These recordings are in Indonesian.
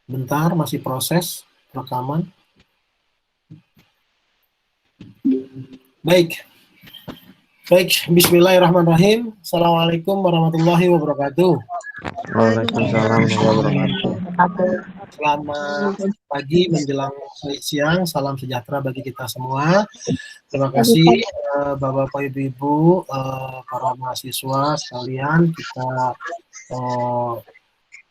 Bentar, masih proses rekaman. Baik. Bismillahirrahmanirrahim. Assalamualaikum warahmatullahi wabarakatuh. Waalaikumsalam warahmatullahi wabarakatuh. Selamat pagi menjelang siang, salam sejahtera bagi kita semua. Terima kasih Bapak-Bapak, Ibu-Ibu, para mahasiswa sekalian. Kita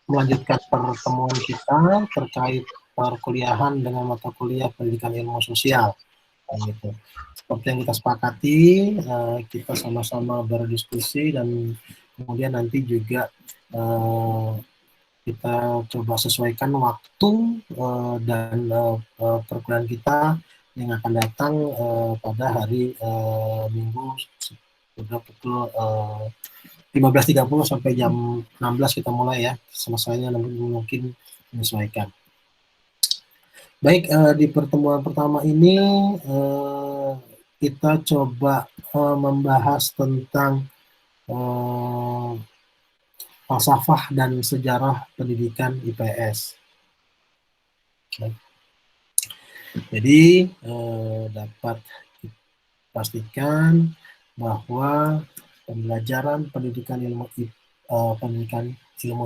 melanjutkan pertemuan kita terkait perkuliahan dengan mata kuliah pendidikan ilmu sosial. Gitu. Seperti yang kita sepakati, kita sama-sama berdiskusi dan kemudian nanti juga kita coba sesuaikan waktu dan perkuliahan kita yang akan datang pada hari Minggu sudah pukul 15.30 sampai jam 16 kita mulai ya, selesainya mungkin menyesuaikan. Baik, di pertemuan pertama ini kita coba membahas tentang falsafah dan sejarah pendidikan IPS. Jadi dapat dipastikan bahwa pembelajaran pendidikan ilmu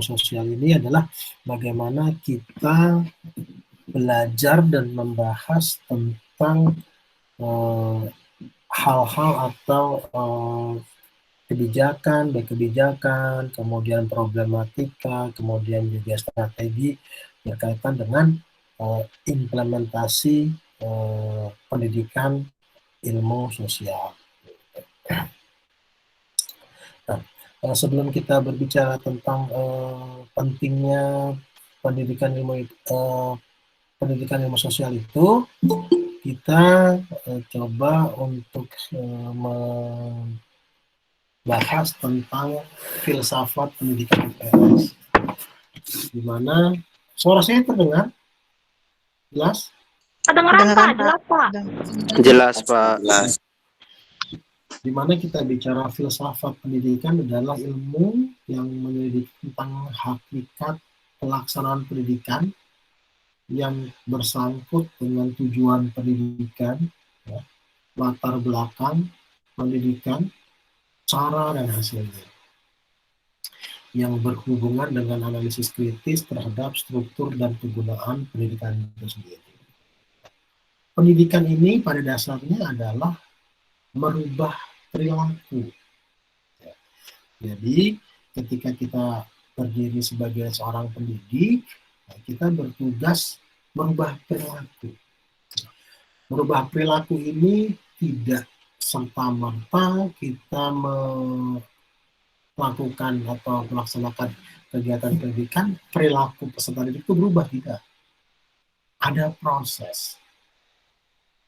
sosial ini adalah bagaimana kita belajar dan membahas tentang hal-hal atau kebijakan, kemudian problematika, kemudian juga strategi berkaitan dengan implementasi pendidikan ilmu sosial. Nah, sebelum kita berbicara tentang pentingnya pendidikan ilmu sosial itu, kita coba untuk membahas tentang filsafat pendidikan IPS. Di mana suara saya terdengar? Jelas? Kedengeran Pak, jelas Pak. Jelas Pak. Di mana kita bicara filsafat pendidikan adalah ilmu yang menyelidiki tentang hakikat pelaksanaan pendidikan yang bersangkut dengan tujuan pendidikan, ya, latar belakang pendidikan, cara dan hasilnya, yang berhubungan dengan analisis kritis terhadap struktur dan kegunaan pendidikan itu sendiri. Pendidikan ini pada dasarnya adalah merubah perilaku. Jadi ketika kita berdiri sebagai seorang pendidik, kita bertugas merubah perilaku. Merubah perilaku ini tidak serta-merta kita melakukan atau melaksanakan kegiatan pendidikan, perilaku peserta didik itu berubah, tidak. Ada proses.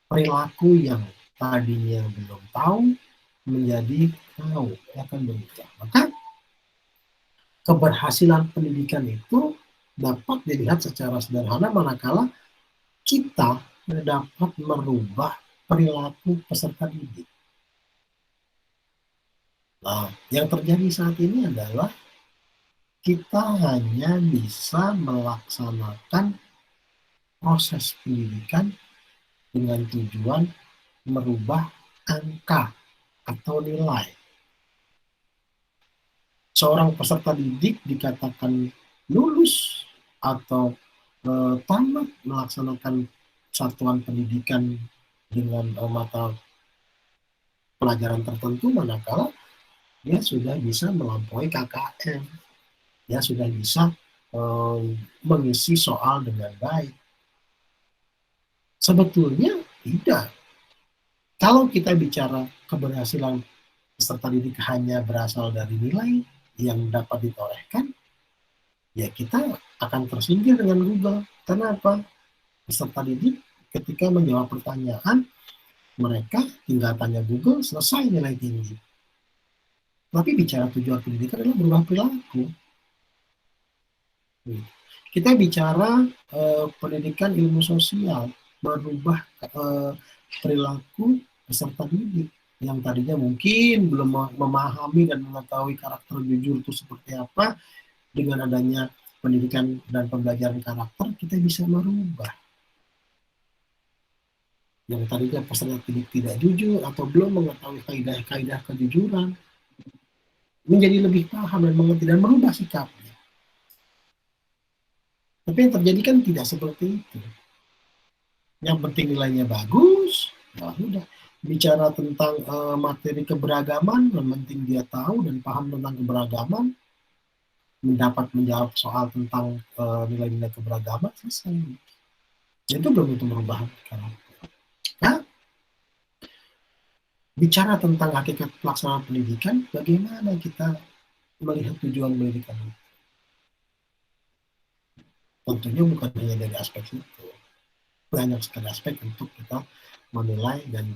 Perilaku yang tadinya belum tahu menjadi tahu, akan berubah. Maka keberhasilan pendidikan itu dapat dilihat secara sederhana manakala kita dapat merubah perilaku peserta didik. Nah, yang terjadi saat ini adalah kita hanya bisa melaksanakan proses pendidikan dengan tujuan merubah angka atau nilai. Seorang peserta didik dikatakan lulus atau tamat melaksanakan satuan pendidikan dengan mata pelajaran tertentu manakala dia sudah bisa melampaui KKM, dia sudah bisa mengisi soal dengan baik. Sebetulnya tidak. Kalau kita bicara keberhasilan peserta didik hanya berasal dari nilai yang dapat ditorehkan, ya kita akan tersingkir dengan Google. Kenapa? Peserta didik ketika menjawab pertanyaan, mereka tinggal tanya Google, selesai nilai tinggi. Tapi bicara tujuan pendidikan adalah berubah perilaku. Kita bicara pendidikan ilmu sosial, merubah perilaku peserta didik yang tadinya mungkin belum memahami dan mengetahui karakter jujur itu seperti apa. Dengan adanya pendidikan dan pembelajaran karakter, kita bisa merubah. Yang tadinya peserta didik tidak jujur atau belum mengetahui kaidah-kaidah kejujuran, menjadi lebih paham dan mengerti dan merubah sikapnya. Tapi yang terjadi kan tidak seperti itu. Yang penting nilainya bagus, ya udah. Bicara tentang materi keberagaman, yang penting dia tahu dan paham tentang keberagaman, dapat menjawab soal tentang nilai-nilai keberagaman, selesai. Itu belum tentu merubah karakter. Nah, bicara tentang hakikat pelaksanaan pendidikan, bagaimana kita melihat tujuan pendidikan itu? Tentunya bukan hanya dari aspek itu, banyak sekali aspek untuk kita menilai dan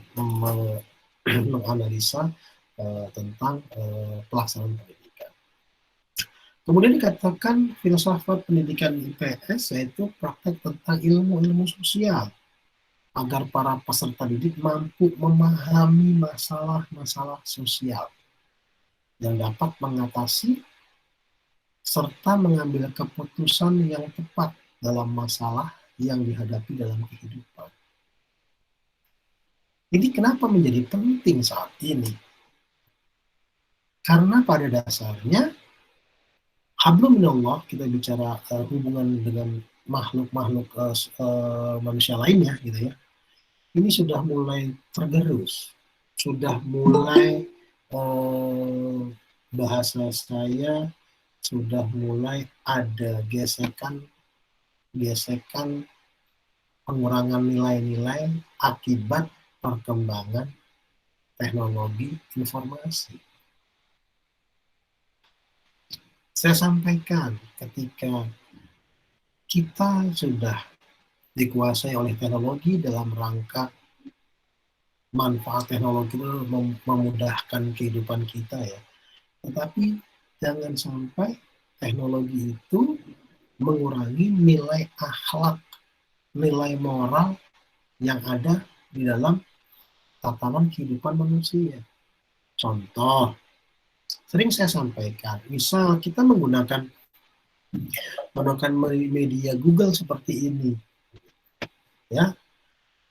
menganalisa tentang pelaksanaan pendidikan. Kemudian dikatakan filsafat pendidikan IPS yaitu praktek tentang ilmu-ilmu sosial agar para peserta didik mampu memahami masalah-masalah sosial yang dapat mengatasi serta mengambil keputusan yang tepat dalam masalah yang dihadapi dalam kehidupan. Ini kenapa menjadi penting saat ini? Karena pada dasarnya hablum minallah, kita bicara hubungan dengan makhluk-makhluk manusia lainnya gitu ya. Ini sudah mulai tergerus, sudah mulai bahasa saya sudah mulai ada gesekan pengurangan nilai-nilai akibat perkembangan teknologi informasi. Saya sampaikan ketika kita sudah dikuasai oleh teknologi dalam rangka manfaat teknologi itu memudahkan kehidupan kita ya. Tetapi jangan sampai teknologi itu mengurangi nilai akhlak, nilai moral yang ada di dalam tatanan kehidupan manusia. Contoh, sering saya sampaikan, misal kita menggunakan media Google seperti ini, ya,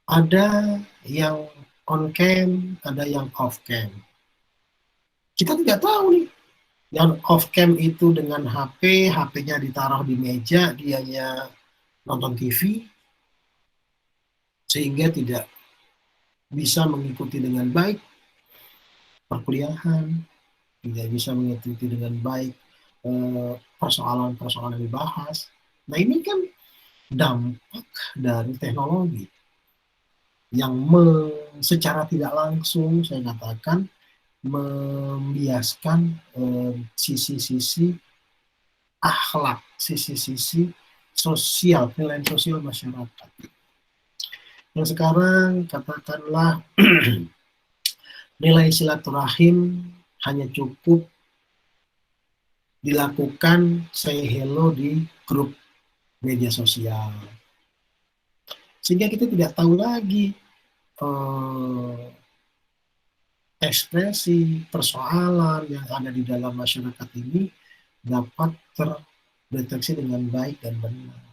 ada yang on cam, ada yang off cam. Kita tidak tahu nih, yang off cam itu dengan HP-nya ditaruh di meja, dianya nonton TV, sehingga tidak bisa mengikuti dengan baik perkuliahan, tidak bisa mengikuti dengan baik persoalan-persoalan yang dibahas. Nah ini kan dampak dari teknologi yang secara tidak langsung saya katakan membiaskan sisi-sisi akhlak, sisi-sisi sosial, nilai sosial masyarakat. Yang sekarang katakanlah nilai silaturahim hanya cukup dilakukan say hello di grup media sosial. Sehingga kita tidak tahu lagi ekspresi persoalan yang ada di dalam masyarakat ini dapat terdeteksi dengan baik dan benar.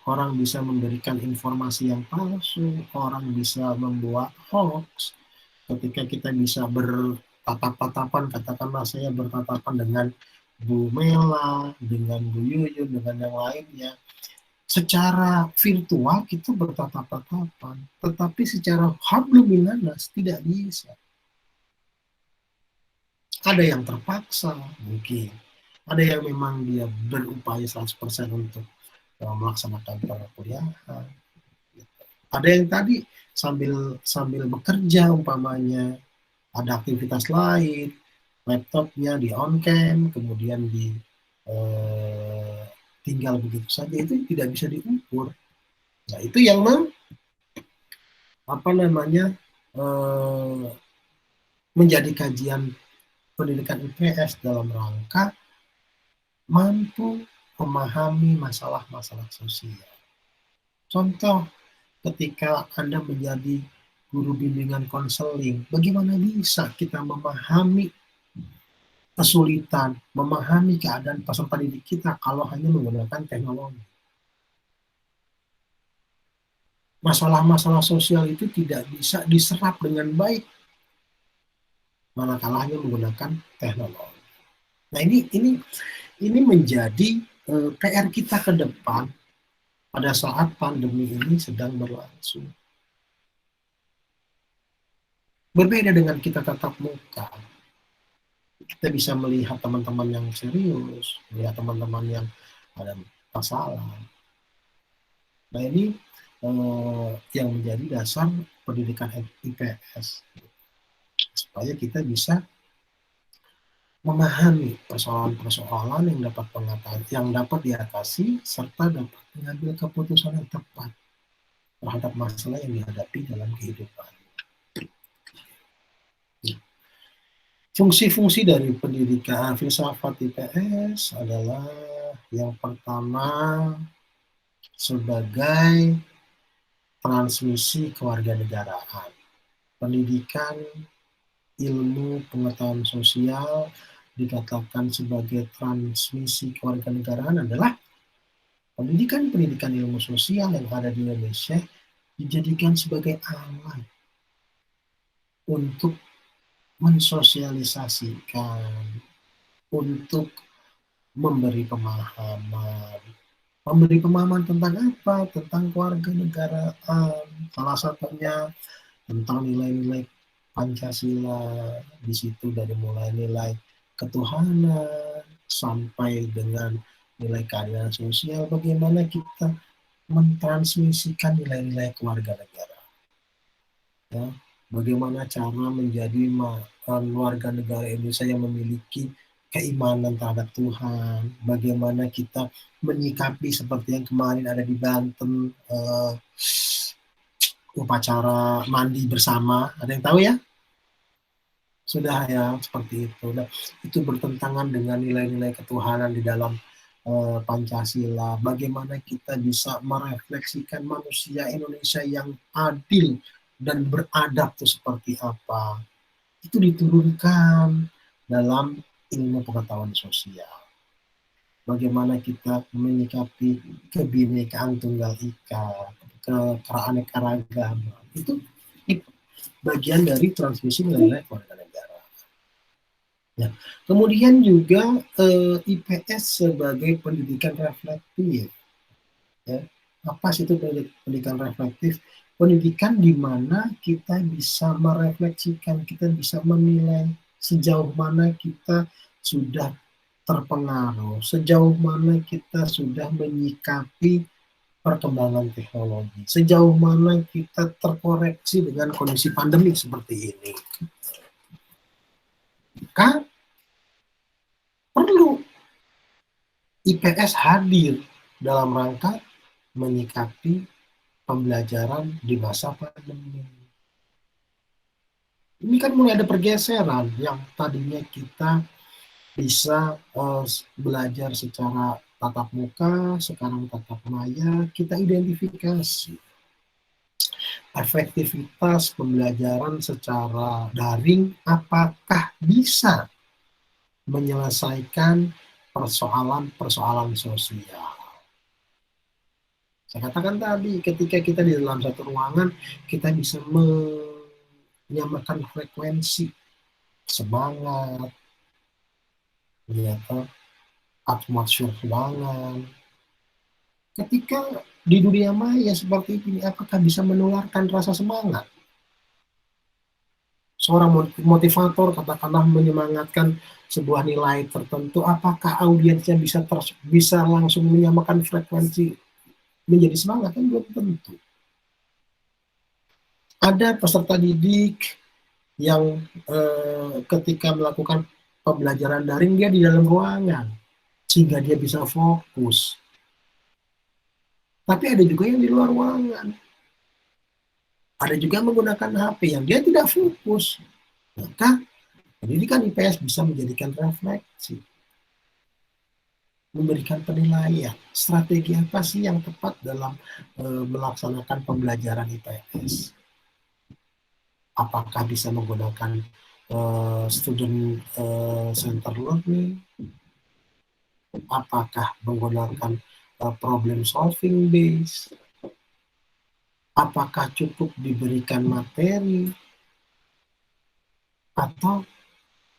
Orang bisa memberikan informasi yang palsu, orang bisa membuat hoax. Ketika kita bisa bertatap-tatapan, katakanlah saya bertatapan dengan Bu Mela, dengan Bu Yuyun, dengan yang lainnya, secara virtual kita bertatap-tatapan, tetapi secara hablum minannas tidak bisa. Ada yang terpaksa mungkin, ada yang memang dia berupaya 100% untuk melaksanakan perkuliahan. Ada yang tadi sambil bekerja umpamanya, ada aktivitas lain, laptopnya di on cam, kemudian tinggal begitu saja, itu tidak bisa diukur. Nah itu yang menjadi kajian pendidikan IPS dalam rangka mampu memahami masalah-masalah sosial. Contoh, ketika Anda menjadi guru bimbingan konseling, bagaimana bisa kita memahami kesulitan, memahami keadaan peserta didik kita kalau hanya menggunakan teknologi? masalah-masalah sosial itu tidak bisa diserap dengan baik manakala hanya menggunakan teknologi. Nah, ini menjadi PR kita ke depan pada saat pandemi ini sedang berlangsung. Berbeda dengan kita tatap muka, kita bisa melihat teman-teman yang serius, melihat teman-teman yang ada masalah. Nah, ini yang menjadi dasar pendidikan IPS, supaya kita bisa memahami persoalan-persoalan yang dapat diatasi serta dapat mengambil keputusan yang tepat terhadap masalah yang dihadapi dalam kehidupan. Fungsi-fungsi dari pendidikan filsafat IPS adalah yang pertama sebagai transmisi kewarganegaraan. Pendidikan ilmu pengetahuan sosial dikatakan sebagai transmisi kewarganegaraan adalah pendidikan ilmu sosial yang ada di Indonesia dijadikan sebagai alat untuk mensosialisasikan, untuk memberi pemahaman. Memberi pemahaman tentang apa? Tentang kewarganegaraan. Salah satunya tentang nilai-nilai Pancasila. Di situ dari mulai nilai ketuhanan sampai dengan nilai keadilan sosial. Bagaimana kita mentransmisikan nilai-nilai kewarganegaraan. Ya, bagaimana cara menjadi warga negara Indonesia yang memiliki keimanan terhadap Tuhan, bagaimana kita menyikapi seperti yang kemarin ada di Banten, upacara mandi bersama, ada yang tahu ya? Sudah ya, seperti itu. Nah, itu bertentangan dengan nilai-nilai ketuhanan di dalam Pancasila. Bagaimana kita bisa merefleksikan manusia Indonesia yang adil dan beradab itu seperti apa. Itu diturunkan dalam ilmu pengetahuan sosial. Bagaimana kita menyikapi kebinekaan tunggal ika, keanekaragaman. Itu bagian dari transmisi nilai-nilai kewarganegaraan. Ya. Kemudian juga IPS sebagai pendidikan reflektif. Ya. Apa sih itu pendidikan reflektif? Pendidikan di mana kita bisa merefleksikan, kita bisa menilai sejauh mana kita sudah terpengaruh, sejauh mana kita sudah menyikapi perkembangan teknologi, sejauh mana kita terkoreksi dengan kondisi pandemi seperti ini. Maka perlu IPS hadir dalam rangka menyikapi pembelajaran di masa pandemi. Ini kan mulai ada pergeseran yang tadinya kita bisa belajar secara tatap muka, sekarang tatap maya, kita identifikasi efektivitas pembelajaran secara daring apakah bisa menyelesaikan persoalan-persoalan sosial. Saya katakan tadi, ketika kita di dalam satu ruangan, kita bisa menyamakan frekuensi, semangat, ya, atmosfer ruangan. Ketika di dunia maya seperti ini, apakah bisa menularkan rasa semangat? Seorang motivator katakanlah menyemangatkan sebuah nilai tertentu, apakah audiensnya bisa langsung menyamakan frekuensi menjadi semangat? Kan belum tentu. Ada peserta didik yang ketika melakukan pembelajaran daring dia di dalam ruangan sehingga dia bisa fokus. Tapi ada juga yang di luar ruangan. Ada juga menggunakan HP yang dia tidak fokus. Maka pendidikan IPS bisa menjadikan refleksi, memberikan penilaian, strategi apa sih yang tepat dalam melaksanakan pembelajaran IPS. Apakah bisa menggunakan student center learning, apakah menggunakan problem solving base, Apakah cukup diberikan materi atau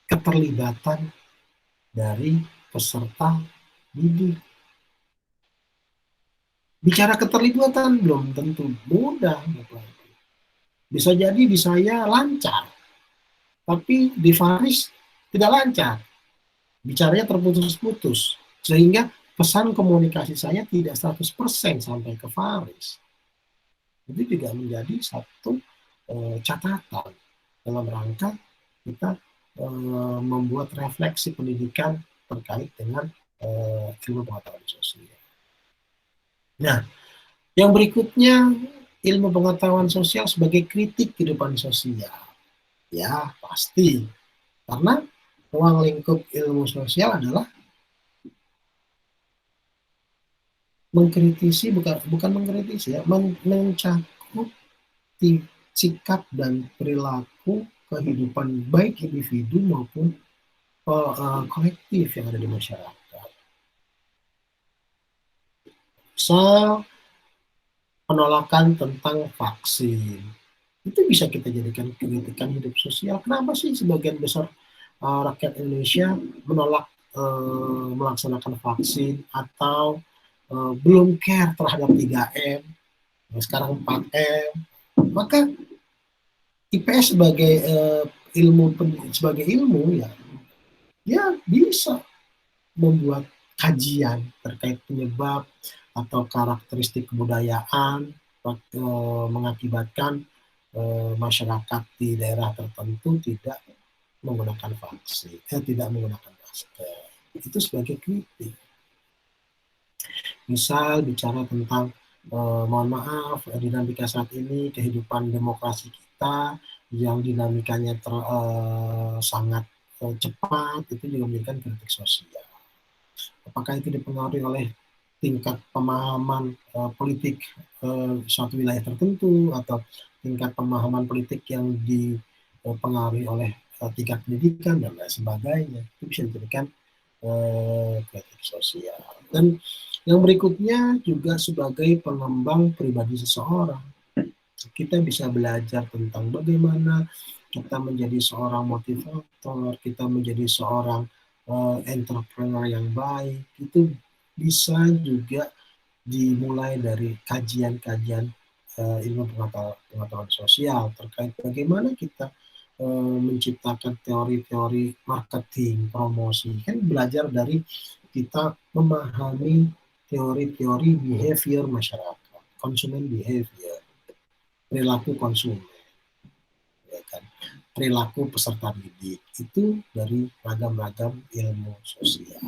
keterlibatan dari peserta didik? Bicara keterlibatan belum tentu mudah. Bisa jadi di saya lancar, tapi di Faris tidak lancar. Bicaranya terputus-putus. Sehingga pesan komunikasi saya tidak 100% sampai ke Faris. Itu juga menjadi satu catatan dalam rangka kita membuat refleksi pendidikan terkait dengan ilmu pengetahuan sosial. Nah, yang berikutnya ilmu pengetahuan sosial sebagai kritik kehidupan sosial. Ya, pasti. Karena ruang lingkup ilmu sosial adalah mengkritisi, bukan mengkritisi ya, mencakup sikap dan perilaku kehidupan baik individu maupun kolektif yang ada di masyarakat. Misal penolakan tentang vaksin, itu bisa kita jadikan kritikan hidup sosial. Kenapa sih sebagian besar rakyat Indonesia menolak melaksanakan vaksin atau belum care terhadap 3M, sekarang 4M? Maka IPS sebagai ilmu ya bisa membuat kajian terkait penyebab atau karakteristik kebudayaan mengakibatkan masyarakat di daerah tertentu tidak menggunakan vaksin, tidak menggunakan masker. Itu sebagai kritik. Misal bicara tentang mohon maaf, dinamika saat ini kehidupan demokrasi kita yang dinamikanya sangat cepat, itu juga memberikan kritik sosial. Apakah itu dipengaruhi oleh tingkat pemahaman politik suatu wilayah tertentu atau tingkat pemahaman politik yang dipengaruhi oleh tingkat pendidikan dan lain sebagainya? Itu bisa dijadikan kritik sosial. Dan yang berikutnya juga sebagai pengembang pribadi seseorang. Kita bisa belajar tentang bagaimana kita menjadi seorang motivator, kita menjadi seorang entrepreneur yang baik. Itu bisa juga dimulai dari kajian-kajian ilmu pengetahuan sosial terkait bagaimana kita menciptakan teori-teori marketing, promosi. Kan belajar dari kita memahami teori-teori behavior masyarakat, konsumen behavior, perilaku konsumen, ya kan, perilaku peserta didik, itu dari ragam-ragam ilmu sosial.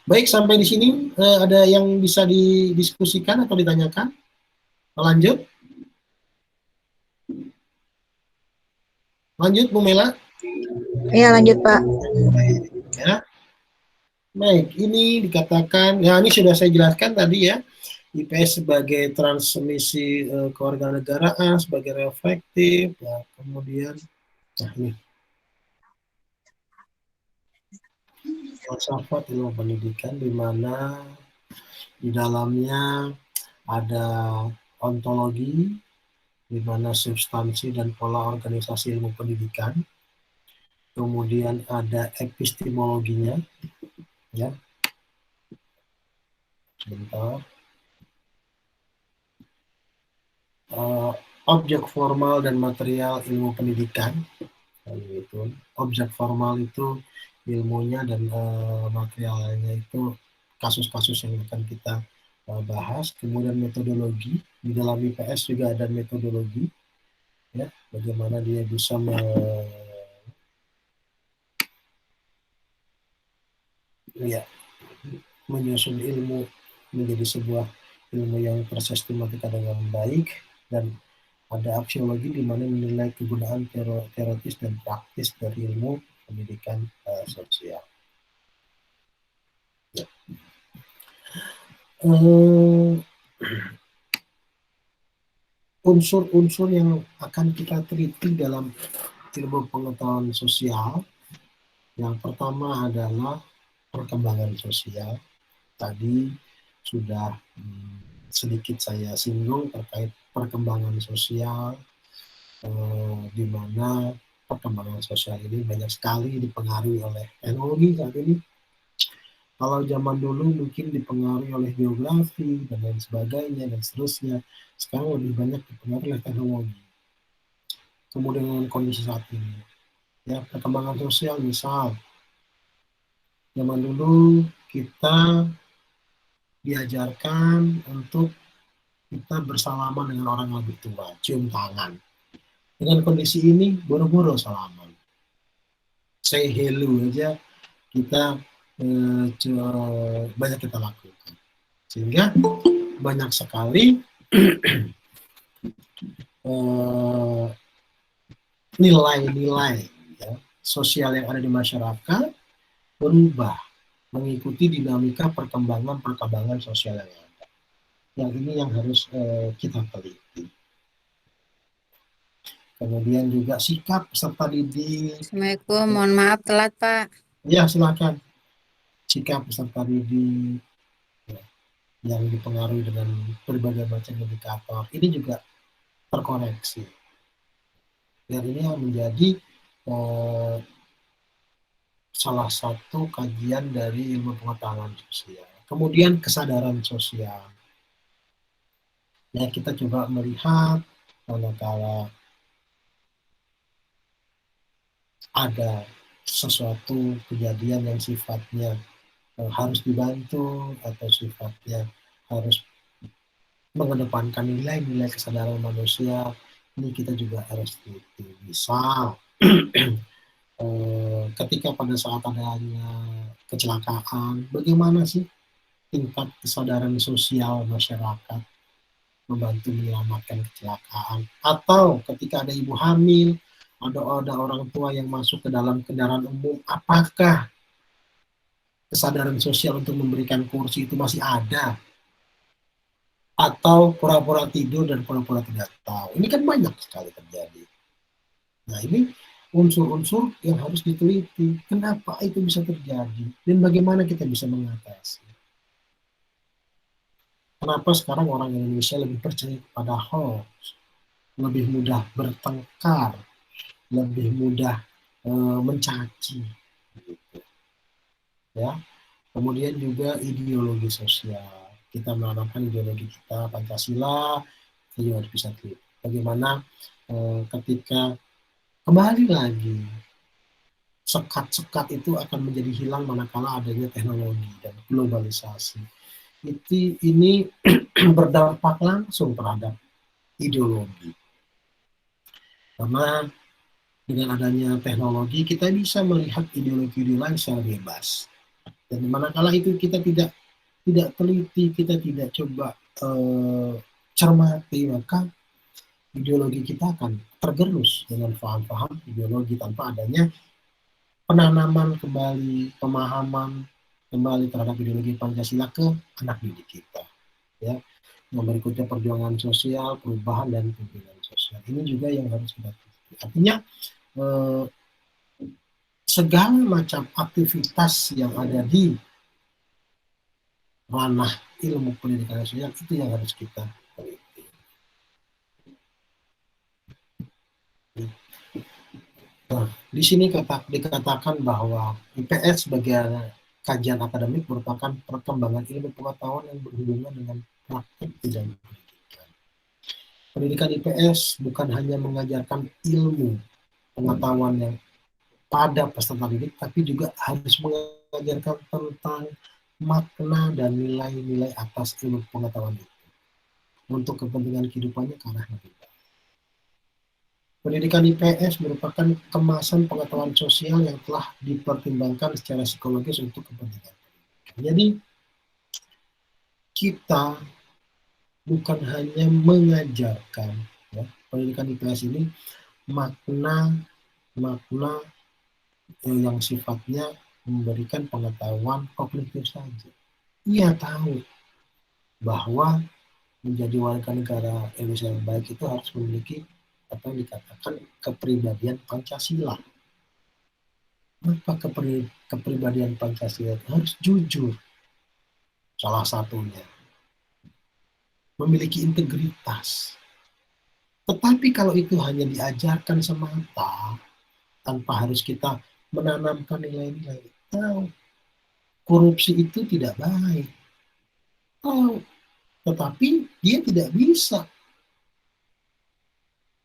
Baik, sampai di sini ada yang bisa didiskusikan atau ditanyakan? Lanjut? Lanjut, Bu Mela? Iya, lanjut, Pak. Baik, ya. Baik, ini dikatakan, ya ini sudah saya jelaskan tadi ya, IPS sebagai transmisi kewarganegaraan, sebagai reflektif, ya, kemudian, nah ini, filsafat ilmu pendidikan di mana di dalamnya ada ontologi, di mana substansi dan pola organisasi ilmu pendidikan, kemudian ada epistemologinya, ya, sebentar, objek formal dan material ilmu pendidikan, itu objek formal itu ilmunya dan materialnya itu kasus-kasus yang akan kita bahas. Kemudian metodologi, di dalam IPS juga ada metodologi, ya, bagaimana dia bisa menyusun ilmu menjadi sebuah ilmu yang tersistematika dengan baik, dan ada aksiologi di mana menilai kegunaan teoritis dan praktis dari ilmu pendidikan sosial. Ya. Unsur-unsur yang akan kita teliti dalam ilmu pengetahuan sosial, yang pertama adalah perkembangan sosial. Tadi sudah sedikit saya singgung terkait perkembangan sosial, di mana perkembangan sosial ini banyak sekali dipengaruhi oleh teknologi saat ini. Kalau zaman dulu mungkin dipengaruhi oleh geografi dan lain sebagainya dan seterusnya, sekarang lebih banyak dipengaruhi oleh teknologi. Kemudian dengan kondisi saat ini, ya perkembangan sosial misal zaman dulu kita diajarkan untuk kita bersalaman dengan orang yang lebih tua, cium tangan. Dengan kondisi ini, boro-boro salaman. Say hello aja kita banyak kita lakukan. Sehingga banyak sekali nilai-nilai ya, sosial yang ada di masyarakat berubah mengikuti dinamika perkembangan sosial yang ada. Yang ini yang harus kita teliti. Kemudian juga sikap peserta didik. Assalamualaikum, mohon maaf telat Pak. Ya silakan. Sikap peserta didik ya, yang dipengaruhi dengan berbagai macam indikator ini juga terkoreksi. Dan ini yang menjadi salah satu kajian dari ilmu pengetahuan sosial. Kemudian kesadaran sosial. Ya kita coba melihat manakala ada sesuatu kejadian yang sifatnya harus dibantu atau sifatnya harus mengedepankan nilai-nilai kesadaran manusia, ini kita juga harus teliti. Misal ketika pada saat adanya kecelakaan, bagaimana sih tingkat kesadaran sosial masyarakat membantu menyelamatkan kecelakaan? Atau ketika ada ibu hamil, ada orang tua yang masuk ke dalam kendaraan umum, apakah kesadaran sosial untuk memberikan kursi itu masih ada? Atau pura-pura tidur dan pura-pura tidak tahu? Ini kan banyak sekali terjadi. Nah ini unsur-unsur yang harus diteliti. Kenapa itu bisa terjadi? Dan bagaimana kita bisa mengatasi? Kenapa sekarang orang Indonesia lebih percaya kepada hoax? Lebih mudah bertengkar, lebih mudah mencaci, gitu. Ya. Kemudian juga ideologi sosial. Kita menanamkan ideologi kita Pancasila, kita juga harus bisa teliti. Bagaimana ketika kembali lagi sekat-sekat itu akan menjadi hilang manakala adanya teknologi dan globalisasi. Ini berdampak langsung terhadap ideologi. Karena dengan adanya teknologi kita bisa melihat ideologi-ideologi secara bebas. Dan manakala itu kita tidak teliti, kita tidak coba cermati, maka ideologi kita akan tergerus dengan paham-paham ideologi tanpa adanya penanaman kembali, pemahaman kembali terhadap ideologi Pancasila ke anak didik kita. Ya. Yang berikutnya perjuangan sosial, perubahan dan pemimpinan sosial. Ini juga yang harus kita teliti. Artinya segala macam aktivitas yang ada di ranah ilmu pendidikan sosial itu yang harus kita teliti. Nah, di sini dikatakan bahwa IPS sebagai kajian akademik merupakan perkembangan ilmu pengetahuan yang berhubungan dengan praktik bidang pendidikan. Pendidikan IPS bukan hanya mengajarkan ilmu pengetahuan yang pada peserta didik, tapi juga harus mengajarkan tentang makna dan nilai-nilai atas ilmu pengetahuan itu untuk kepentingan kehidupannya ke arah lebih baik. Pendidikan IPS merupakan kemasan pengetahuan sosial yang telah dipertimbangkan secara psikologis untuk kepentingan pendidikan. Jadi kita bukan hanya mengajarkan, ya, pendidikan IPS ini makna yang sifatnya memberikan pengetahuan kognitif saja. Ia tahu bahwa menjadi warga negara Indonesia yang baik itu harus memiliki apa yang dikatakan kepribadian Pancasila. Apa kepribadian Pancasila? Harus jujur, salah satunya. memiliki integritas. Tetapi kalau itu hanya diajarkan semata, tanpa harus kita menanamkan nilai-nilai, korupsi itu tidak baik. Tetapi dia tidak bisa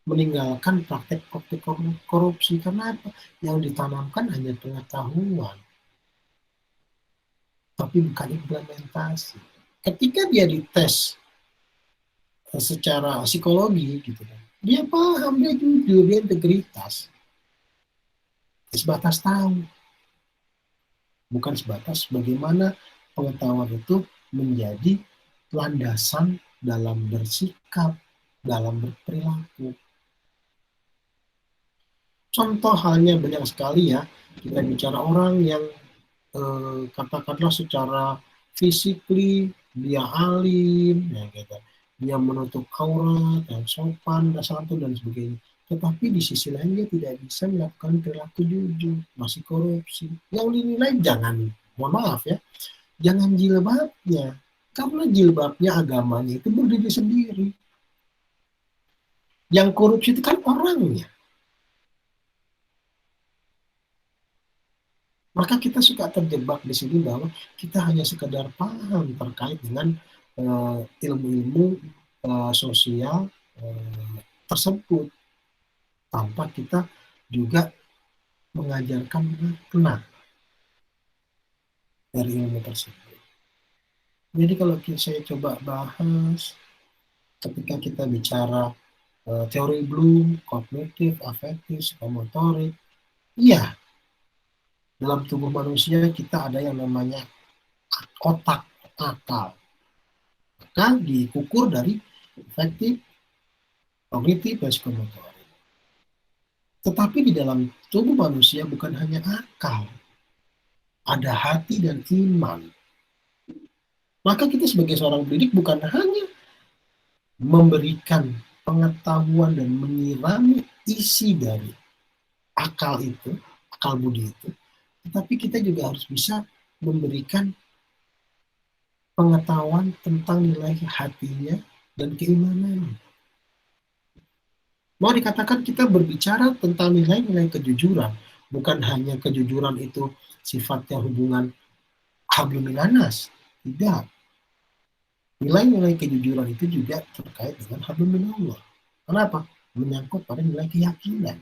meninggalkan praktek-praktek korupsi. Karena apa? Yang ditanamkan hanya pengetahuan, tapi bukan implementasi. Ketika dia dites secara psikologi gitu kan, dia paham, dia jujur, dia integritas. Sebatas tahu, bukan sebatas bagaimana pengetahuan itu menjadi landasan dalam bersikap, dalam berperilaku. Contoh halnya banyak sekali ya, kita bicara orang yang katakanlah secara physically dia alim, ya gitu. Dia menutup aurat, yang sopan, santun dan sebagainya. Tetapi di sisi lain dia tidak bisa melakukan perilaku jujur, masih korupsi. Yang dinilai jangan, mohon maaf ya, jangan jilbabnya, karena jilbabnya agamanya itu berdiri sendiri. Yang korupsi itu kan orangnya. Maka kita suka terjebak di sini bahwa kita hanya sekedar paham terkait dengan ilmu-ilmu sosial tersebut, tanpa kita juga mengajarkan makna dari ilmu tersebut. Jadi kalau saya coba bahas ketika kita bicara teori Bloom, kognitif, afektif, psikomotorik, iya, dalam tubuh manusia kita ada yang namanya otak, akal. Maka dikukur dari afektif, kognitif, dan psikomotorik. Tetapi di dalam tubuh manusia bukan hanya akal, ada hati dan iman. Maka kita sebagai seorang pendidik bukan hanya memberikan pengetahuan dan menyirami isi dari akal itu, akal budi itu, tetapi kita juga harus bisa memberikan pengetahuan tentang nilai hatinya dan keimanannya. Mau dikatakan kita berbicara tentang nilai-nilai kejujuran, bukan hanya kejujuran itu sifatnya hubungan hablum minanas, tidak. Nilai-nilai kejujuran itu juga terkait dengan hablum minallah. Kenapa? Menyangkut pada nilai keyakinan.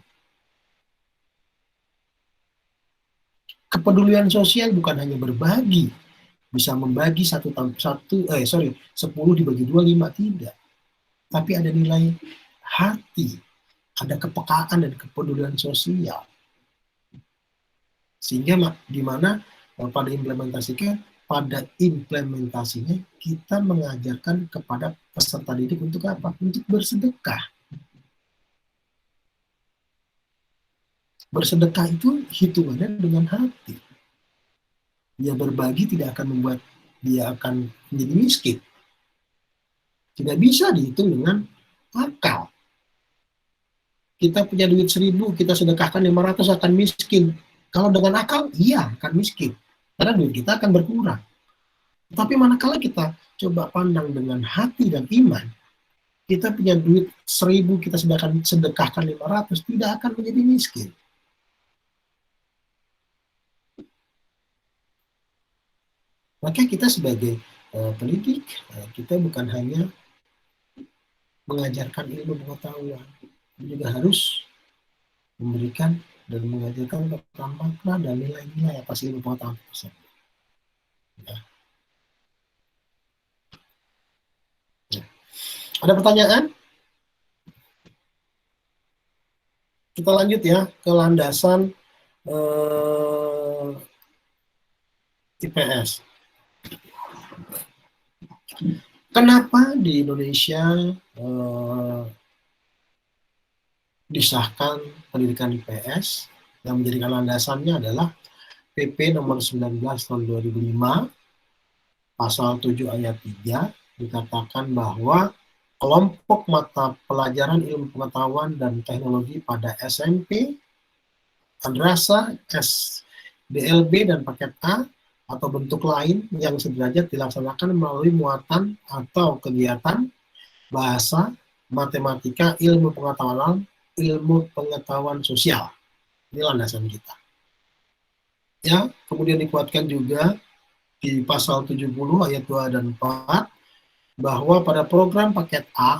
Kepedulian sosial bukan hanya berbagi, bisa membagi 10 dibagi 2, 5, tidak. Tapi ada nilai hati, ada kepekaan dan kepedulian sosial. Sehingga di mana pada implementasinya kita mengajarkan kepada peserta didik untuk apa? Untuk bersedekah. Bersedekah itu hitungannya dengan hati. Dia berbagi tidak akan membuat dia akan menjadi miskin. Tidak bisa dihitung dengan akal. Kita punya duit 1.000, kita sedekahkan 500 akan miskin. Kalau dengan akal, iya akan miskin. Karena duit kita akan berkurang. Tapi manakala kita coba pandang dengan hati dan iman, kita punya duit 1.000, kita sedekahkan 500, tidak akan menjadi miskin. Maka kita sebagai pendidik, kita bukan hanya mengajarkan ilmu pengetahuan, juga harus memberikan dan mengajarkan tentang makna dan nilai-nilai atas ilmu pengetahuan tersebut. Ya. Ya. Ada pertanyaan? Kita lanjut ya ke landasan IPS. Kenapa di Indonesia disahkan pendidikan IPS? Yang menjadikan landasannya adalah PP nomor 19 tahun 2005, pasal 7 ayat 3, dikatakan bahwa kelompok mata pelajaran ilmu pengetahuan dan teknologi pada SMP, madrasah, SDLB, dan paket A atau bentuk lain yang sederajat dilaksanakan melalui muatan atau kegiatan bahasa, matematika, ilmu pengetahuan alam, ilmu pengetahuan sosial. Ini landasan kita. Ya, kemudian dikuatkan juga di pasal 70 ayat 2 dan 4 bahwa pada program paket A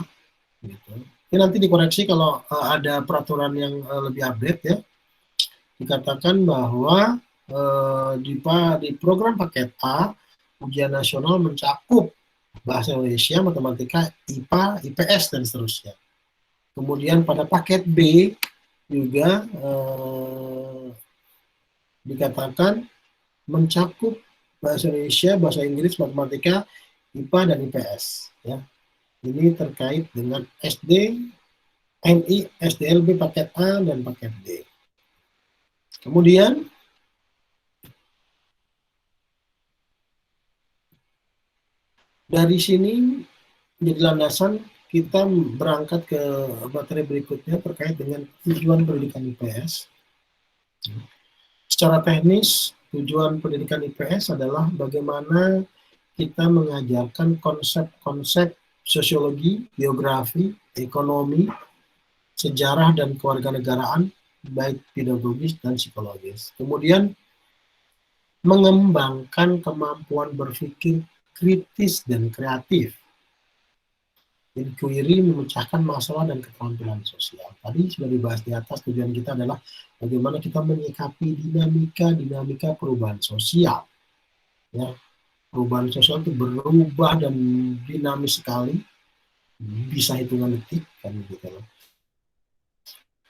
gitu. Ini nanti dikoreksi kalau ada peraturan yang lebih update ya. Dikatakan bahwa di program paket A ujian nasional mencakup bahasa Indonesia, matematika, IPA, IPS dan seterusnya. Kemudian pada paket B juga dikatakan mencakup bahasa Indonesia, bahasa Inggris, matematika, IPA dan IPS. Ya, ini terkait dengan SD, MI, SDLB paket A dan paket B. Kemudian dari sini menjadi landasan kita berangkat ke materi berikutnya terkait dengan tujuan pendidikan IPS. Secara teknis, tujuan pendidikan IPS adalah bagaimana kita mengajarkan konsep-konsep sosiologi, geografi, ekonomi, sejarah dan kewarganegaraan, baik pedagogis dan psikologis. Kemudian mengembangkan kemampuan berpikir kritis dan kreatif. Inquiry memecahkan masalah dan keterampilan sosial. Tadi sudah dibahas di atas, tujuan kita adalah bagaimana kita menyikapi dinamika perubahan sosial. Ya, perubahan sosial itu berubah dan dinamis sekali, bisa hitungan detik kan gitu loh.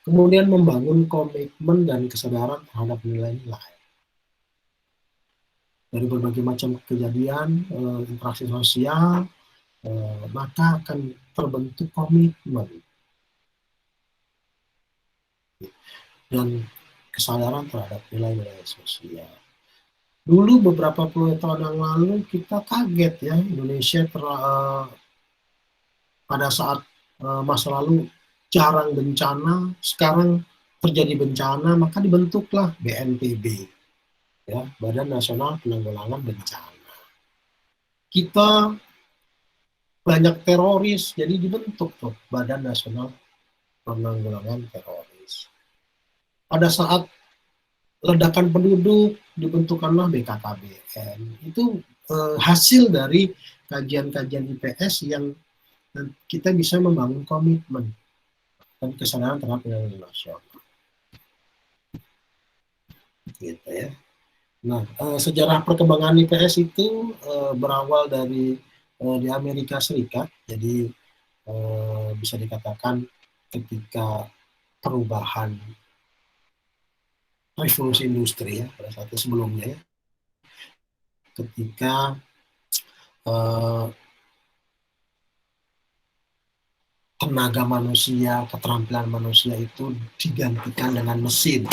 Kemudian membangun komitmen dan kesadaran terhadap nilai-nilai. Dari berbagai macam kejadian, interaksi sosial, maka akan terbentuk komitmen dan kesadaran terhadap nilai-nilai sosial. Dulu beberapa puluh tahun yang lalu kita kaget ya, Indonesia pada saat masa lalu jarang bencana, sekarang terjadi bencana, maka dibentuklah BNPB, ya, Badan Nasional Penanggulangan Bencana. Kita banyak teroris, jadi dibentuk tuh Badan Nasional Penanggulangan Teroris. Pada saat ledakan penduduk, dibentukkanlah BKKBN. Itu hasil dari kajian-kajian IPS yang kita bisa membangun komitmen dan kesadaran terhadap nilai nasional. Gitu ya. Nah, sejarah perkembangan IPS itu berawal dari di Amerika Serikat. Jadi bisa dikatakan ketika perubahan revolusi industri ya pada saat itu sebelumnya ya, ketika tenaga manusia, keterampilan manusia itu digantikan dengan mesin.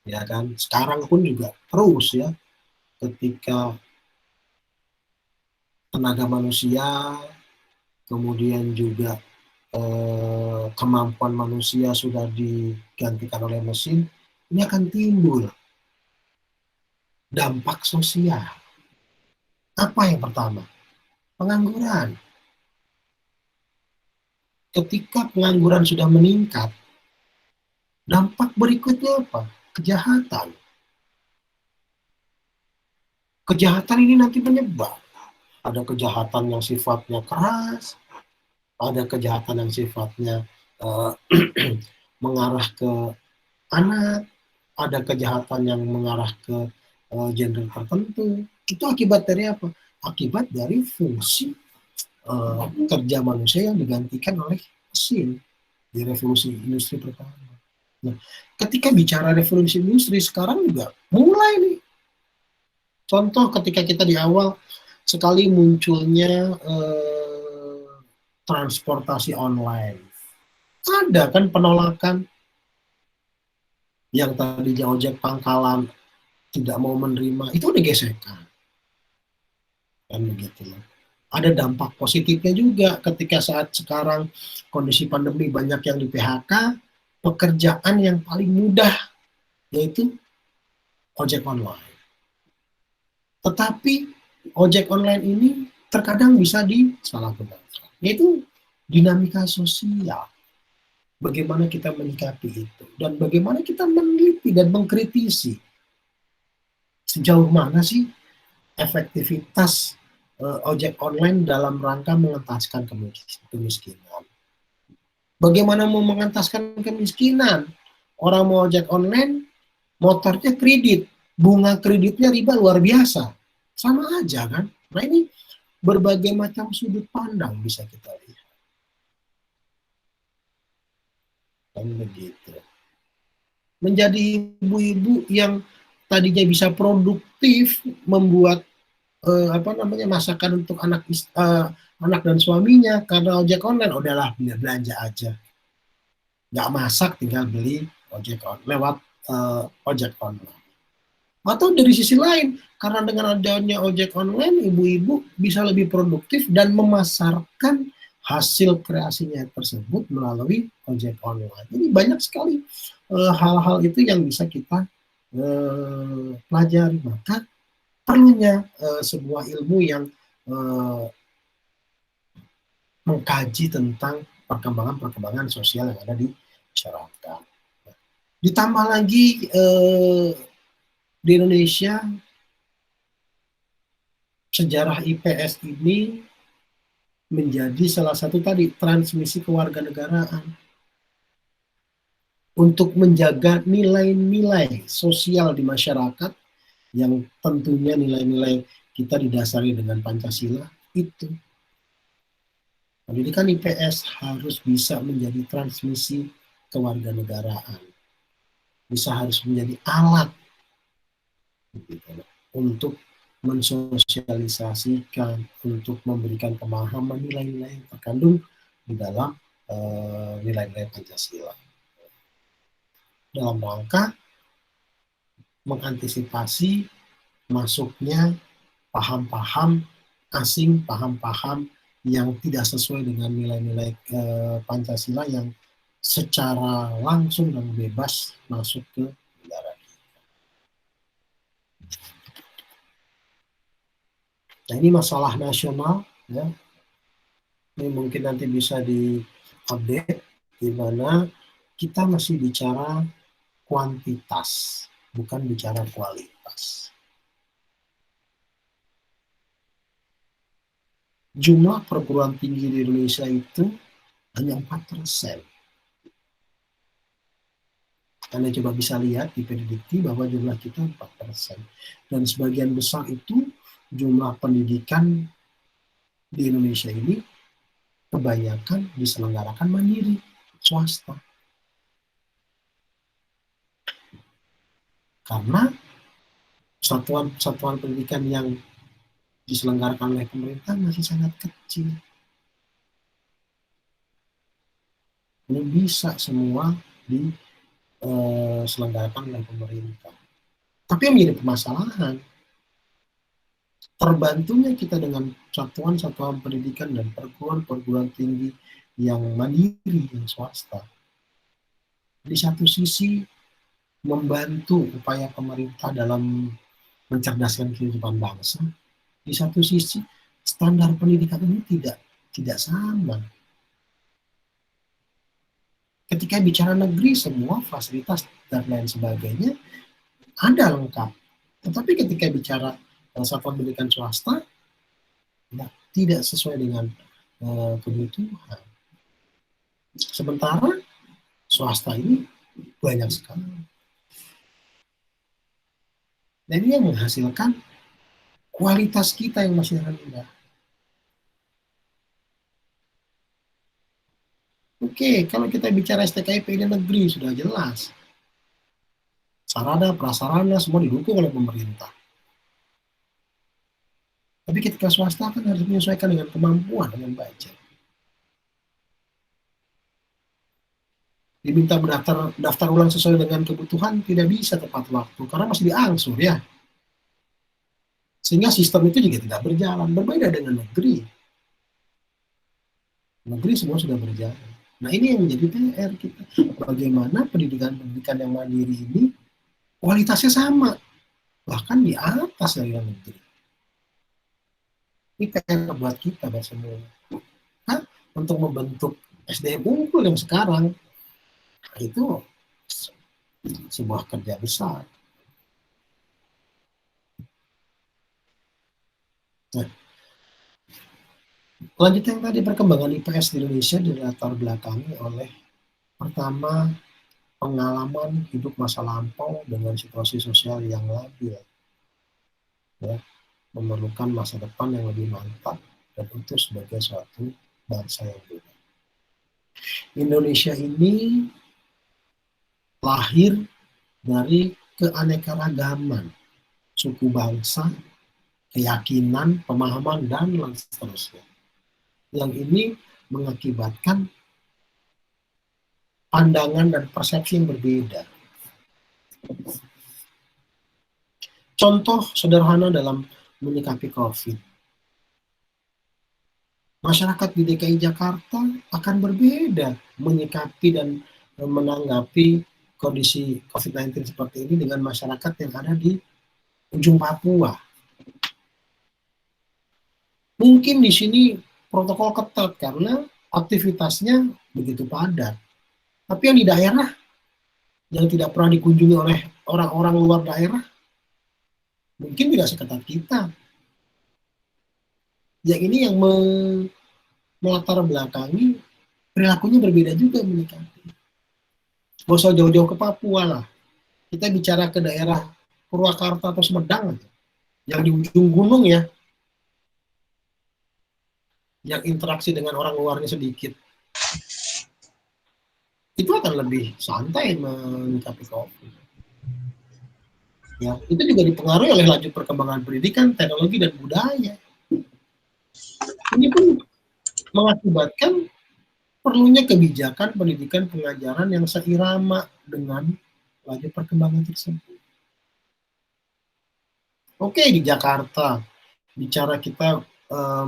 Ya kan, sekarang pun juga terus ya, ketika tenaga manusia, kemudian juga kemampuan manusia sudah digantikan oleh mesin, ini akan timbul dampak sosial. Apa yang pertama? Pengangguran. Ketika pengangguran sudah meningkat, dampak berikutnya apa? Kejahatan. Kejahatan ini nanti menyebar. Ada kejahatan yang sifatnya keras, ada kejahatan yang sifatnya mengarah ke anak, ada kejahatan yang mengarah ke gender tertentu. Itu akibat dari apa? Akibat dari fungsi kerja manusia yang digantikan oleh mesin di revolusi industri pertama. Nah, ketika bicara revolusi industri sekarang juga mulai nih. Contoh ketika kita di awal sekali munculnya transportasi online. Ada kan penolakan yang tadinya ojek pangkalan tidak mau menerima, itu udah gesekan. Kan begitu loh. Ada dampak positifnya juga ketika saat sekarang kondisi pandemi banyak yang di PHK, pekerjaan yang paling mudah yaitu ojek online. Tetapi ojek online ini terkadang bisa disalahgunakan. Yaitu dinamika sosial. Bagaimana kita menyikapi itu. Dan bagaimana kita meneliti dan mengkritisi. Sejauh mana sih efektivitas ojek online dalam rangka mengentaskan kemiskinan. Bagaimana mau mengentaskan kemiskinan? Orang mau ojek online, motornya kredit. Bunga kreditnya riba luar biasa. Sama aja kan? Nah ini berbagai macam sudut pandang bisa kita lihat. Dan begitu. Menjadi ibu-ibu yang tadinya bisa produktif, membuat masakan untuk anak dan suaminya karena ojek online, udahlah belanja aja, nggak masak tinggal beli ojek lewat ojek online. Atau dari sisi lain, karena dengan adanya ojek online, ibu-ibu bisa lebih produktif dan memasarkan hasil kreasinya tersebut melalui ojek online. Jadi banyak sekali hal-hal itu yang bisa kita pelajari. Maka perlunya sebuah ilmu yang mengkaji tentang perkembangan sosial yang ada di masyarakat. Ditambah lagi di Indonesia sejarah IPS ini menjadi salah satu tadi transmisi kewarganegaraan untuk menjaga nilai-nilai sosial di masyarakat yang tentunya nilai-nilai kita didasari dengan Pancasila itu. Pendidikan IPS harus bisa menjadi transmisi kewarganegaraan. Harus menjadi alat untuk mensosialisasikan, untuk memberikan pemahaman nilai-nilai yang terkandung di dalam nilai-nilai Pancasila. Dalam rangka mengantisipasi masuknya paham-paham asing, paham-paham yang tidak sesuai dengan nilai-nilai Pancasila yang secara langsung dan bebas masuk ke negara. Nah ini masalah nasional, ya. Ini mungkin nanti bisa di-update, di mana kita masih bicara kuantitas, bukan bicara kualitas. Jumlah perguruan tinggi di Indonesia itu hanya 4%. Anda coba bisa lihat di Pendikti bahwa jumlah kita 4%. Dan sebagian besar itu jumlah pendidikan di Indonesia ini kebanyakan diselenggarakan mandiri, swasta. Karena satuan pendidikan yang diselenggarakan oleh pemerintah masih sangat kecil. Belum bisa semua diselenggarakan oleh pemerintah. Tapi yang menjadi permasalahan, terbantunya kita dengan satuan-satuan pendidikan dan perguruan tinggi yang mandiri, yang swasta. Di satu sisi membantu upaya pemerintah dalam mencerdaskan kehidupan bangsa. Di satu sisi standar pendidikan ini tidak sama. Ketika bicara negeri, semua fasilitas dan lain sebagainya ada lengkap. Tetapi ketika bicara satuan pendidikan swasta, tidak sesuai dengan kebutuhan. Sementara swasta ini banyak sekali. Dan ini yang menghasilkan kualitas kita yang masih rendah. Oke, kalau kita bicara STKIP ini negeri, sudah jelas. Sarana, prasarana, semua didukung oleh pemerintah. Tapi ketika swasta kan harus menyesuaikan dengan kemampuan, dengan budget. Diminta daftar ulang sesuai dengan kebutuhan, tidak bisa tepat waktu, karena masih diangsur ya. Sehingga sistem itu juga tidak berjalan, berbeda dengan negeri. Negeri semua sudah berjalan. Nah ini yang menjadi PR kita. Bagaimana pendidikan yang mandiri ini kualitasnya sama, bahkan di atas dari negeri. Ini PR buat kita semua. Untuk membentuk SDM unggul yang sekarang, itu sebuah kerja besar. Nah, lanjut yang tadi, perkembangan IPS di Indonesia dilatar belakangi oleh pertama pengalaman hidup masa lampau dengan situasi sosial yang labil, ya, memerlukan masa depan yang lebih mantap dan itu sebagai suatu bangsa yang beda. Indonesia ini lahir dari keanekaragaman suku bangsa, keyakinan, pemahaman, dan seterusnya. Yang ini mengakibatkan pandangan dan persepsi yang berbeda. Contoh sederhana dalam menyikapi COVID. Masyarakat di DKI Jakarta akan berbeda menyikapi dan menanggapi kondisi COVID-19 seperti ini dengan masyarakat yang ada di ujung Papua. Mungkin di sini protokol ketat karena aktivitasnya begitu padat. Tapi yang di daerah yang tidak pernah dikunjungi oleh orang-orang luar daerah mungkin tidak seketat kita. Yang ini yang melatar belakangi perilakunya berbeda juga menyikapi. Gak usah jauh-jauh ke Papua lah. Kita bicara ke daerah Purwakarta atau Sumedang yang di ujung gunung ya, yang interaksi dengan orang luarnya sedikit, itu akan lebih santai menyikapi COVID. Ya, itu juga dipengaruhi oleh laju perkembangan pendidikan, teknologi, dan budaya. Ini pun mengakibatkan perlunya kebijakan pendidikan pengajaran yang seirama dengan laju perkembangan tersebut. Oke, di Jakarta, bicara kita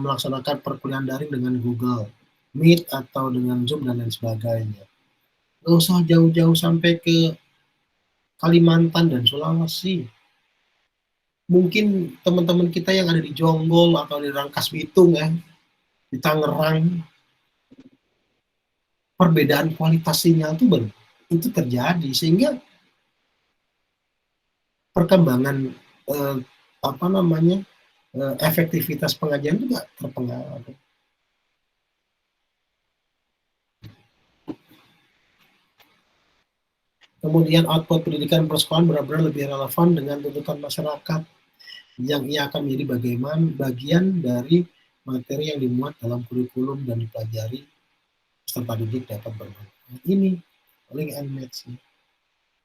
melaksanakan perkuliahan daring dengan Google Meet atau dengan Zoom dan lain sebagainya. Nggak usah jauh-jauh sampai ke Kalimantan dan Sulawesi. Mungkin teman-teman kita yang ada di Jonggol atau di Rangkas Bitung ya, di Tangerang, perbedaan kualitas sinyal itu terjadi sehingga perkembangan efektivitas pengajian juga terpengaruh. Kemudian output pendidikan persekolahan benar-benar lebih relevan dengan tuntutan masyarakat yang ia akan menjadi bagian dari materi yang dimuat dalam kurikulum dan dipelajari peserta didik dapat bermanfaat. Ini link and match.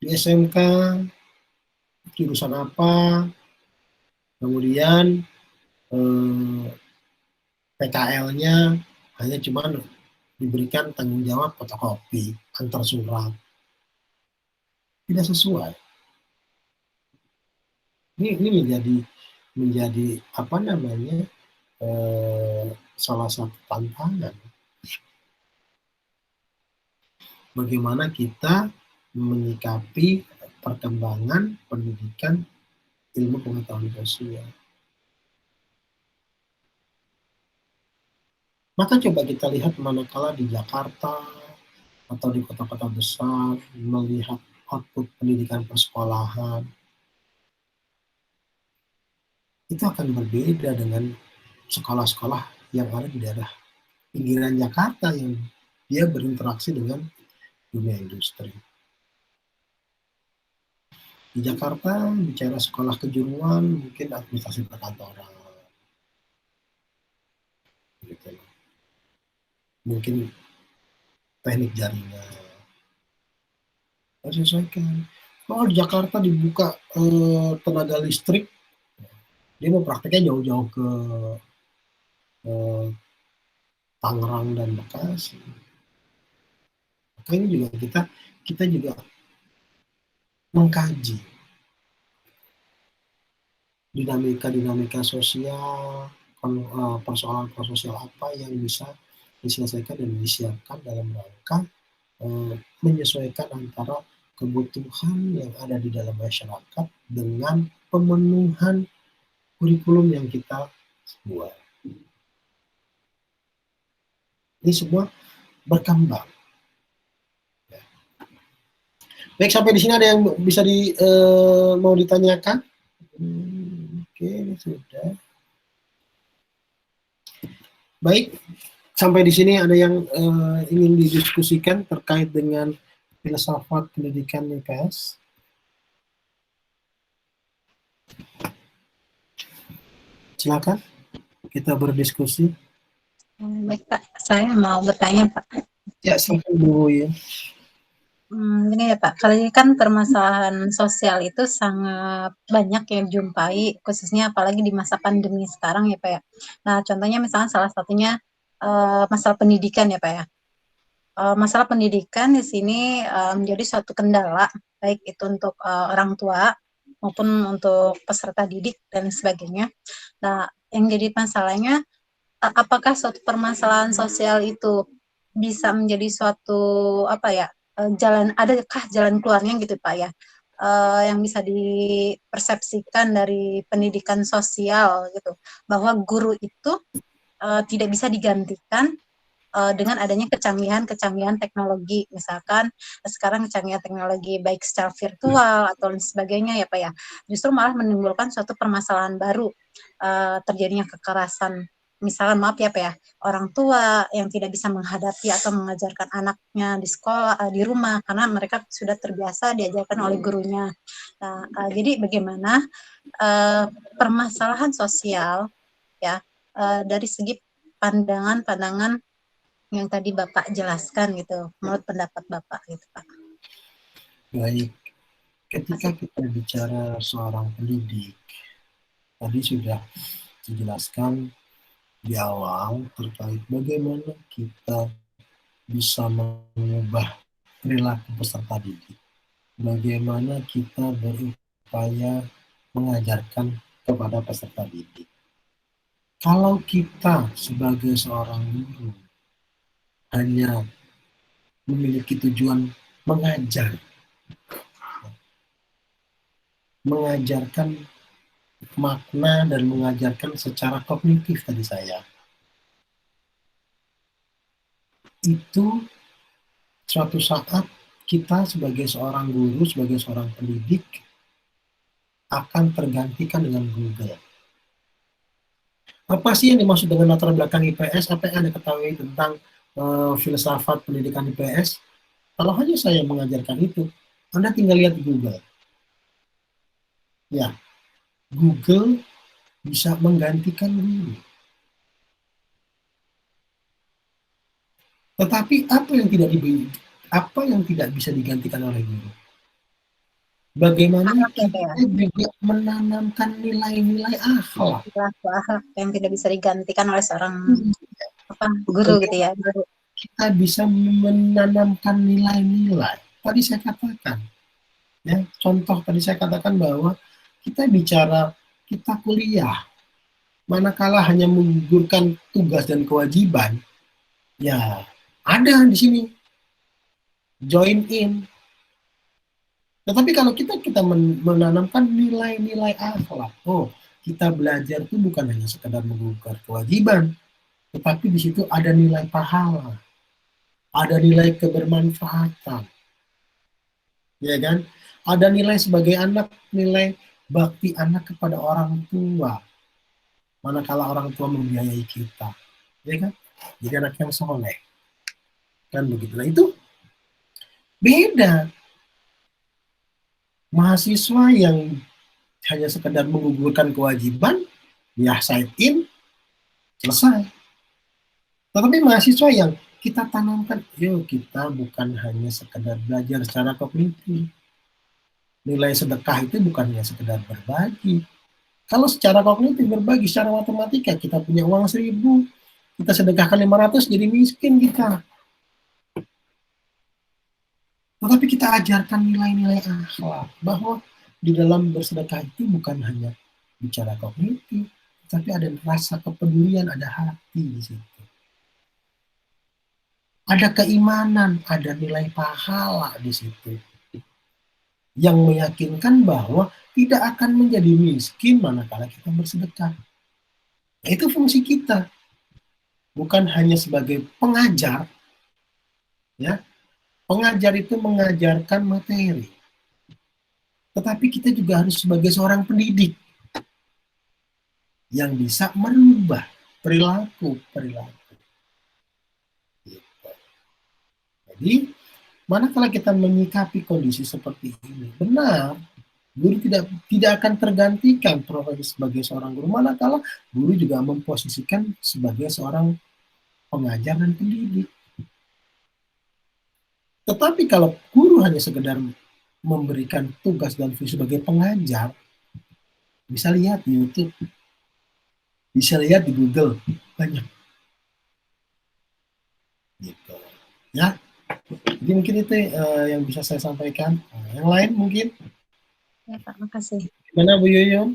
Di SMK jurusan apa, kemudian PKL-nya hanya cuma diberikan tanggung jawab fotokopi, antar surat. Tidak sesuai. Ini menjadi apa namanya salah satu tantangan. Bagaimana kita menyikapi perkembangan pendidikan ilmu pengetahuan sosial. Maka coba kita lihat manakala di Jakarta atau di kota-kota besar melihat output pendidikan persekolahan, itu akan berbeda dengan sekolah-sekolah yang ada di daerah pinggiran Jakarta yang dia berinteraksi dengan dunia industri. Di Jakarta bicara sekolah kejuruan mungkin administrasi perkantoran, gitu. Mungkin teknik jaringan harus disesuaikan. Kalau di Jakarta dibuka tenaga listrik, dia mau prakteknya jauh-jauh ke Tangerang dan Bekasi. Makanya juga kita juga mengkaji dinamika sosial, persoalan sosial apa yang bisa diselesaikan dan disiapkan dalam rangka menyesuaikan antara kebutuhan yang ada di dalam masyarakat dengan pemenuhan kurikulum yang kita buat. Ini semua berkembang. Baik, sampai di sini ada yang bisa mau ditanyakan? Oke, ini sudah. Baik, sampai di sini ada yang ingin didiskusikan terkait dengan filsafat pendidikan IPS? Silakan kita berdiskusi. Baik Pak, saya mau bertanya Pak. Ya, silakan Bu ya. Gini ya Pak, kali ini kan permasalahan sosial itu sangat banyak yang dijumpai, khususnya apalagi di masa pandemi sekarang ya Pak ya. Nah contohnya misalnya salah satunya masalah pendidikan ya Pak ya. Masalah pendidikan di sini menjadi suatu kendala, baik itu untuk orang tua maupun untuk peserta didik dan sebagainya. Nah, yang jadi masalahnya, apakah suatu permasalahan sosial itu bisa menjadi suatu apa ya adakah jalan keluarnya gitu Pak ya, yang bisa dipersepsikan dari pendidikan sosial gitu, bahwa guru itu tidak bisa digantikan dengan adanya kecanggihan teknologi, misalkan sekarang kecanggihan teknologi baik secara virtual atau lain sebagainya ya Pak ya, justru malah menimbulkan suatu permasalahan baru, terjadinya kekerasan, misalkan maaf ya Pak ya, orang tua yang tidak bisa menghadapi atau mengajarkan anaknya di sekolah, di rumah, karena mereka sudah terbiasa diajarkan oleh gurunya. Nah, jadi bagaimana permasalahan sosial ya dari segi pandangan yang tadi Bapak jelaskan gitu, menurut pendapat Bapak gitu Pak. Baik, ketika kita bicara seorang pendidik, tadi sudah dijelaskan di awal terkait bagaimana kita bisa mengubah perilaku peserta didik, bagaimana kita berupaya mengajarkan kepada peserta didik. Kalau kita sebagai seorang guru hanya memiliki tujuan mengajarkan makna dan mengajarkan secara kognitif tadi saya, itu suatu saat kita sebagai seorang guru, sebagai seorang pendidik akan tergantikan dengan Google. Apa sih yang dimaksud dengan latar belakang IPS? Apa yang Anda ketahui tentang filsafat pendidikan IPS? Kalau hanya saya mengajarkan itu, Anda tinggal lihat di Google. Ya, Google bisa menggantikan guru. Tetapi apa yang tidak bisa digantikan oleh guru? Bagaimana kita juga menanamkan nilai-nilai akhlak yang tidak bisa digantikan oleh seorang guru gitu ya. Kita bisa menanamkan nilai-nilai. Tadi saya katakan, ya, contoh tadi saya katakan bahwa kita bicara kita kuliah, manakala hanya menggugurkan tugas dan kewajiban, ya ada di sini join in. Tetapi kalau kita menanamkan nilai-nilai akhlak, kita belajar itu bukan hanya sekedar menggugurkan kewajiban, tetapi di situ ada nilai pahala, ada nilai kebermanfaatan, ya kan? Ada nilai sebagai anak, nilai bakti anak kepada orang tua, manakala orang tua membiayai kita, ya kan? Jadi anak yang soleh, kan begitu. Nah itu beda. Mahasiswa yang hanya sekedar menggugurkan kewajiban, ya sign in, selesai. Tetapi mahasiswa yang kita tanamkan, yuk kita bukan hanya sekedar belajar secara kognitif. Nilai sedekah itu bukan hanya sekedar berbagi. Kalau secara kognitif berbagi, secara matematika, kita punya uang 1.000, kita sedekahkan 500, jadi miskin kita. Tetapi kita ajarkan nilai-nilai akhlak, bahwa di dalam bersedekah itu bukan hanya bicara kognitif, tapi ada rasa kepedulian, ada hati di situ. Ada keimanan, ada nilai pahala di situ. Yang meyakinkan bahwa tidak akan menjadi miskin manakala kita bersedekah. Itu fungsi kita. bukan hanya sebagai pengajar, ya. Pengajar itu mengajarkan materi, tetapi kita juga harus sebagai seorang pendidik yang bisa merubah perilaku. Gitu. Jadi, manakala kita menyikapi kondisi seperti ini, benar, guru tidak akan tergantikan profesi sebagai seorang guru, manakala guru juga memposisikan sebagai seorang pengajar dan pendidik. Tetapi kalau guru hanya sekedar memberikan tugas dan fungsi sebagai pengajar, bisa lihat di YouTube, bisa lihat di Google, banyak. Gitu. Ya, jadi mungkin itu yang bisa saya sampaikan. Yang lain mungkin? Ya Pak, makasih. Gimana Bu Yuyun?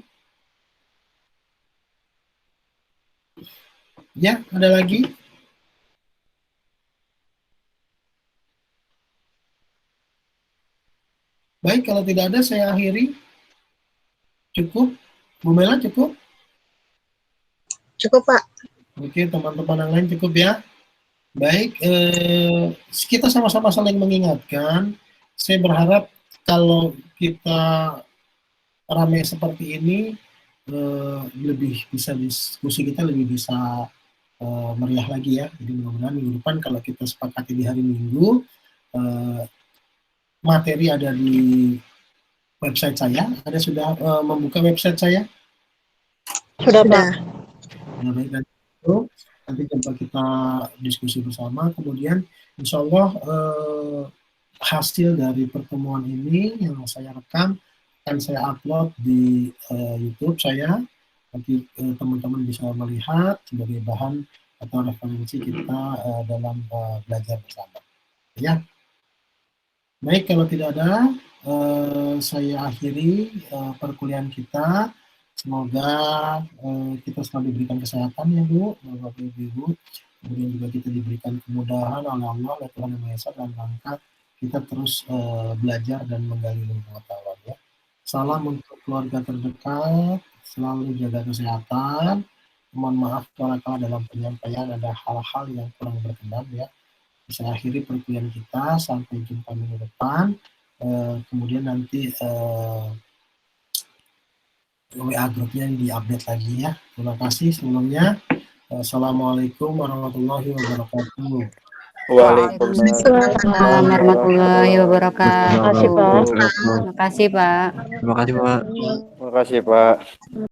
Ya, ada lagi? Baik, kalau tidak ada saya akhiri. Cukup? Bu Mela cukup? Cukup, Pak. Oke, teman-teman yang lain cukup ya. Baik, kita sama-sama saling mengingatkan. Saya berharap kalau kita ramai seperti ini, lebih bisa diskusi kita lebih bisa meriah lagi ya. Jadi mudah-mudahan minggu depan kalau kita sepakati di hari Minggu, materi ada di website saya. Ada sudah membuka website saya? Sudah, Pak. Nah, baik, nanti coba kita diskusi bersama. Kemudian insya Allah hasil dari pertemuan ini yang saya rekam akan saya upload di YouTube saya. Nanti teman-teman bisa melihat sebagai bahan atau referensi kita dalam belajar bersama. Ya. Baik, kalau tidak ada, saya akhiri perkuliahan kita. Semoga kita selalu diberikan kesehatan ya Bu, Bapak Ibu. Kemudian juga kita diberikan kemudahan oleh Allah, oleh Tuhan Yang Maha Esa dalam rangka kita terus belajar dan menggali ilmu pengetahuan ya. Salam untuk keluarga terdekat, selalu jaga kesehatan. Mohon maaf kalau dalam penyampaian ada hal-hal yang kurang berkenan ya. Saya akhiri perkuliahan kita, sampai jumpa minggu depan. Kemudian nanti WA grupnya diupdate lagi ya. Terima kasih sebelumnya. Assalamualaikum warahmatullahi wabarakatuh. Waalaikumsalam warahmatullahi wabarakatuh. Terima kasih, Pak. Terima kasih, Pak. Terima kasih Pak.